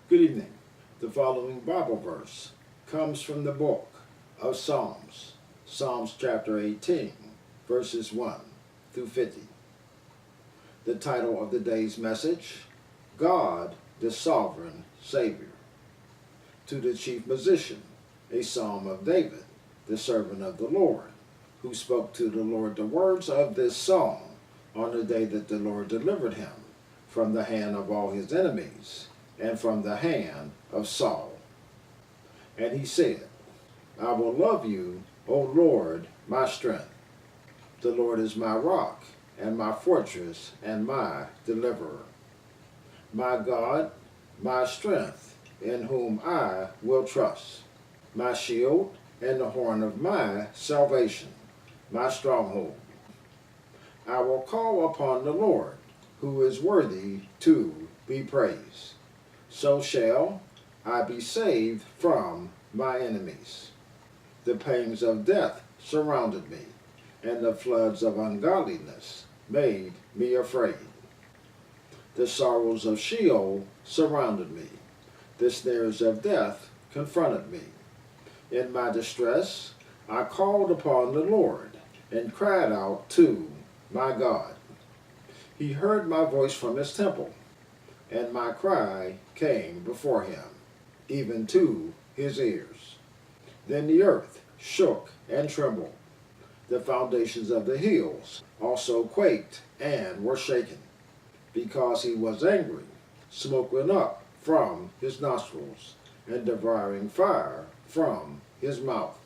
Good evening. The following Bible verse comes from the book of Psalms, Psalms chapter 18, verses 1 through 50. The title of the day's message, God, the Sovereign Savior. To the chief musician, a psalm of David, the servant of the Lord, who spoke to the Lord the words of this song on the day that the Lord delivered him from the hand of all his enemies and from the hand of Saul. And he said, I will love you, O Lord, my strength. The Lord is my rock and my fortress and my deliverer. My God, my strength, in whom I will trust. My shield and the horn of my salvation, my stronghold. I will call upon the Lord, who is worthy to be praised. So shall I be saved from my enemies. The pangs of death surrounded me, and the floods of ungodliness made me afraid. The sorrows of Sheol surrounded me. The snares of death confronted me. In my distress, I called upon the Lord and cried out to my God. He heard my voice from his temple, and my cry came before him, even to his ears. Then the earth shook and trembled. The foundations of the hills also quaked and were shaken. Because he was angry, smoke went up from his nostrils, and devouring fire from his mouth.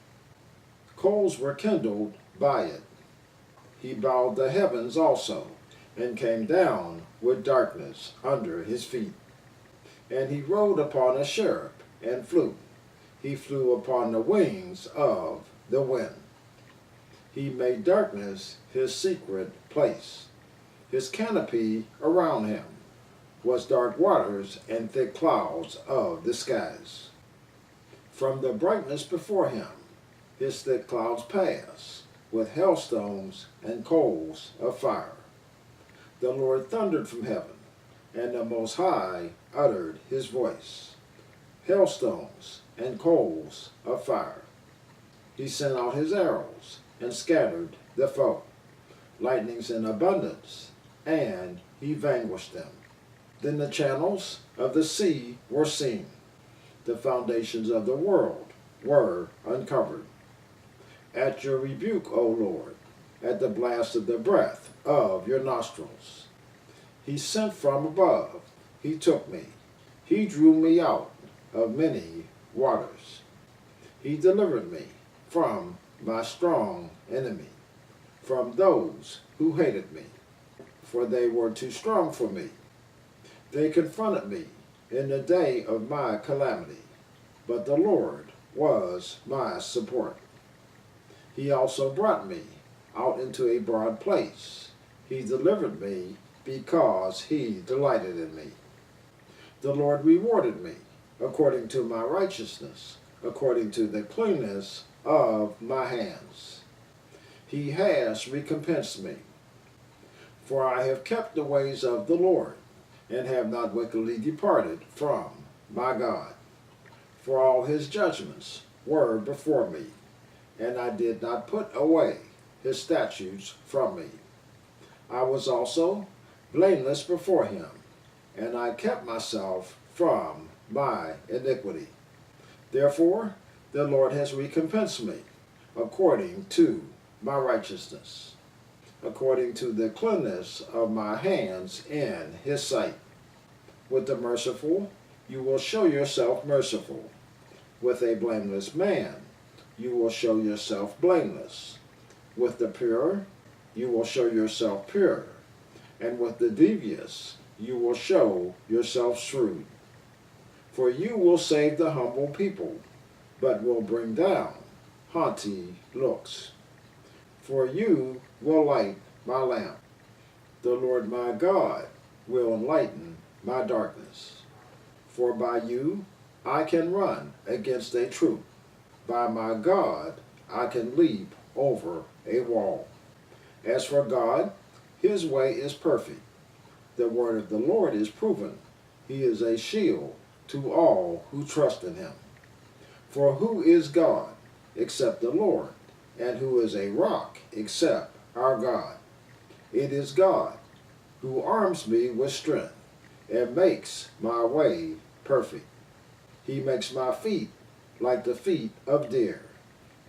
Coals were kindled by it. He bowed the heavens also, and came down with darkness under his feet. And he rode upon a cherub and flew. He flew upon the wings of the wind. He made darkness his secret place. His canopy around him was dark waters and thick clouds of the skies. From the brightness before him, his thick clouds pass, with hailstones and coals of fire. The Lord thundered from heaven, and the Most High uttered his voice. Hailstones and coals of fire. He sent out his arrows and scattered the foe. Lightnings in abundance, and he vanquished them. Then the channels of the sea were seen. The foundations of the world were uncovered. At your rebuke, O Lord, at the blast of the breath of your nostrils. He sent from above, he took me, he drew me out of many waters. He delivered me from my strong enemy, from those who hated me, for they were too strong for me. They confronted me in the day of my calamity, but the Lord was my support. He also brought me out into a broad place. He delivered me because he delighted in me. The Lord rewarded me according to my righteousness, according to the cleanness of my hands. He has recompensed me. For I have kept the ways of the Lord, and have not wickedly departed from my God. For all his judgments were before me, and I did not put away his statutes from me. I was also blameless before him, and I kept myself from my iniquity. Therefore the Lord has recompensed me according to my righteousness, according to the cleanness of my hands in his sight. With the merciful you will show yourself merciful. With a blameless man you will show yourself blameless. With the pure you will show yourself pure. And with the devious you will show yourself shrewd. For you will save the humble people, but will bring down haughty looks. For you will light my lamp. The Lord my God will enlighten my darkness. For by you I can run against a troop. By my God I can leap over a wall. As for God, his way is perfect. The word of the Lord is proven. He is a shield to all who trust in him. For who is God except the Lord, and who is a rock except our God? It is God who arms me with strength and makes my way perfect. He makes my feet like the feet of deer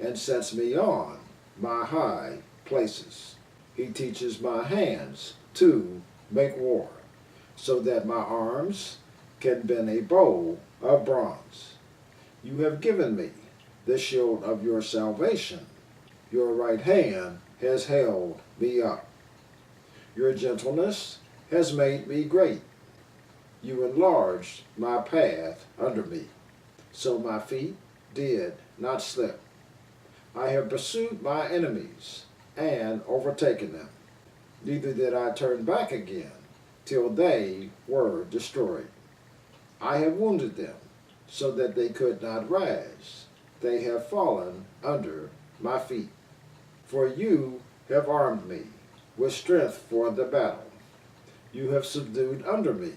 and sets me on my high places. He teaches my hands to make war, so that my arms can bend a bow of bronze. You have given me the shield of your salvation. Your right hand has held me up. Your gentleness has made me great. You enlarged my path under me, so my feet did not slip. I have pursued my enemies and overtaken them. Neither did I turn back again till they were destroyed. I have wounded them so that they could not rise. They have fallen under my feet. For you have armed me with strength for the battle. You have subdued under me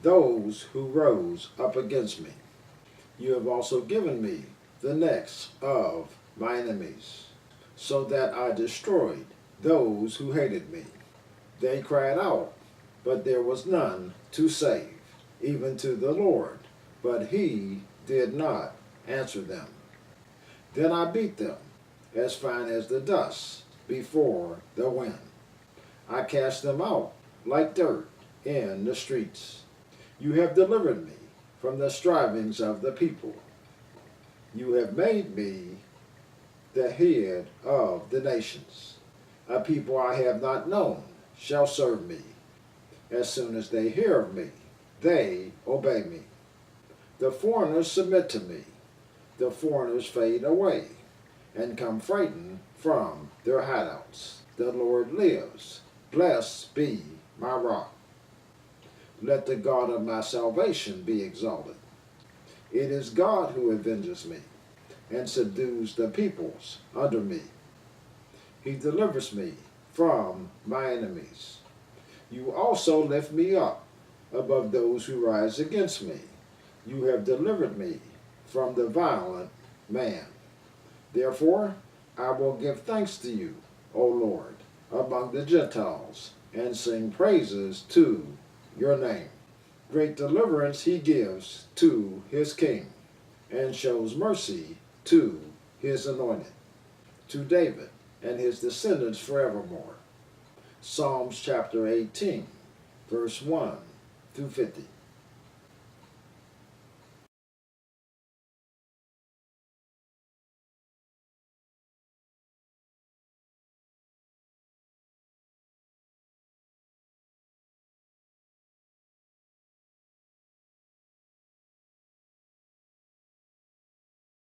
those who rose up against me. You have also given me the necks of my enemies, so that I destroyed those who hated me. They cried out, but there was none to save, even to the Lord, but he did not answer them. Then I beat them as fine as the dust before the wind. I cast them out like dirt in the streets. You have delivered me from the strivings of the people. You have made me the head of the nations. A people I have not known shall serve me. As soon as they hear of me, they obey me. The foreigners submit to me. The foreigners fade away and come frightened from their hideouts. The Lord lives. Blessed be my rock. Let the God of my salvation be exalted. It is God who avenges me and subdues the peoples under me. He delivers me from my enemies. You also lift me up above those who rise against me. You have delivered me from the violent man. Therefore, I will give thanks to you, O Lord, among the Gentiles, and sing praises to your name. Great deliverance he gives to his king, and shows mercy to his anointed, to David and his descendants forevermore. Psalms chapter 18, verse 1 through 50.